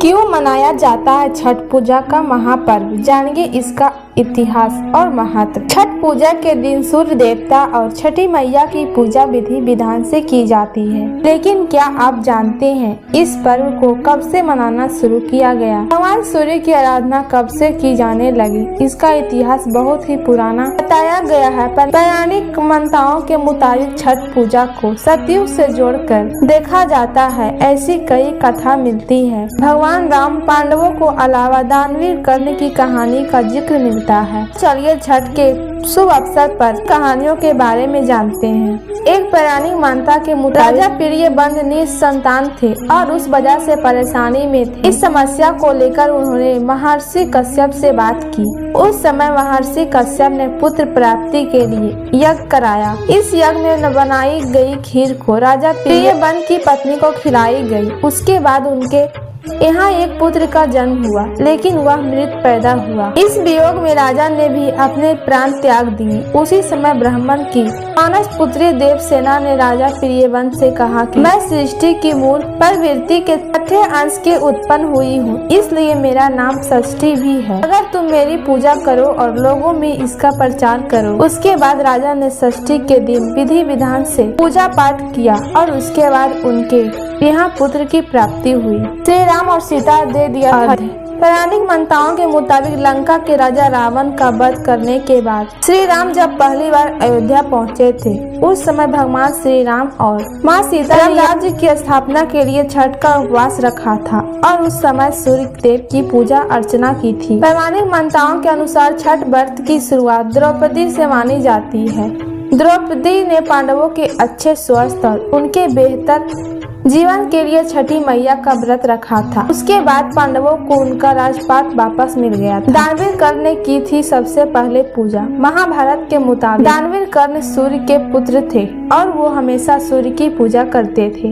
क्यों मनाया जाता है छठ पूजा का महापर्व? जानिए इसका इतिहास और महत्व। छठ पूजा के दिन सूर्य देवता और छठी मैया की पूजा विधि विधान से की जाती है। लेकिन क्या आप जानते हैं इस पर्व को कब से मनाना शुरू किया गया? भगवान सूर्य की आराधना कब से की जाने लगी? इसका इतिहास बहुत ही पुराना बताया गया है। पौराणिक मान्यताओं के मुताबिक छठ पूजा को सतयुग से जोड़कर देखा जाता है। ऐसी कई कथा मिलती है। भगवान राम पांडवों को अलावा दानवीर कर्ण की कहानी का जिक्र मिलता है। चलिए छठ के शुभ अवसर पर कहानियों के बारे में जानते हैं। एक पौराणिक मान्यता के मुताबिक राजा प्रियव्रत निसंतान थे और उस वजह से परेशानी में थे। इस समस्या को लेकर उन्होंने महर्षि कश्यप से बात की। उस समय महर्षि कश्यप ने पुत्र प्राप्ति के लिए यज्ञ कराया। इस यज्ञ में बनाई गई खीर को राजा प्रियव्रत की पत्नी को खिलाई गई। उसके बाद उनके यहाँ एक पुत्र का जन्म हुआ, लेकिन वह मृत पैदा हुआ। इस वियोग में राजा ने भी अपने प्राण त्याग दिए। उसी समय ब्राह्मण की मानस पुत्री देवसेना ने राजा प्रियव्रत से कहा कि मैं सृष्टि की मूल प्रवृत्ति के छठे अंश के उत्पन्न हुई हूँ, इसलिए मेरा नाम षष्ठी भी है। अगर तुम मेरी पूजा करो और लोगों में इसका प्रचार करो। उसके बाद राजा ने षष्ठी के दिन विधि विधान से पूजा पाठ किया और उसके बाद उनके यहाँ पुत्र की प्राप्ति हुई। श्री राम और सीता दे दिया था। पौराणिक मान्यताओं के मुताबिक लंका के राजा रावण का वध करने के बाद श्री राम जब पहली बार अयोध्या पहुँचे थे, उस समय भगवान श्री राम और माँ सीता ने राज्य की स्थापना के लिए छठ का उपवास रखा था और उस समय सूर्य देव की पूजा अर्चना की थी। पौराणिक मान्यताओं के अनुसार छठ व्रत की शुरुआत द्रौपदी से मानी जाती है। द्रौपदी ने पांडवों के अच्छे स्वास्थ्य और उनके बेहतर जीवन के लिए छठी मैया का व्रत रखा था। उसके बाद पांडवों को उनका राजपाट वापस मिल गया था। दानवीर कर्ण ने की थी सबसे पहले पूजा। महाभारत के मुताबिक दानवीर कर्ण सूर्य के पुत्र थे और वो हमेशा सूर्य की पूजा करते थे।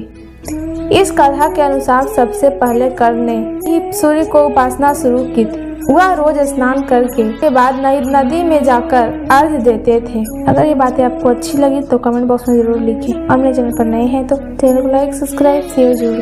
इस कथा के अनुसार सबसे पहले कर्ण ने ही सूर्य को उपासना शुरू की थी। वह रोज स्नान करके के बाद नदी में जाकर अर्घ्य देते थे। अगर ये बातें आपको अच्छी लगी तो कमेंट बॉक्स में जरूर लिखिए और मेरे चैनल पर नए हैं तो चैनल को लाइक सब्सक्राइब शेयर जरूर।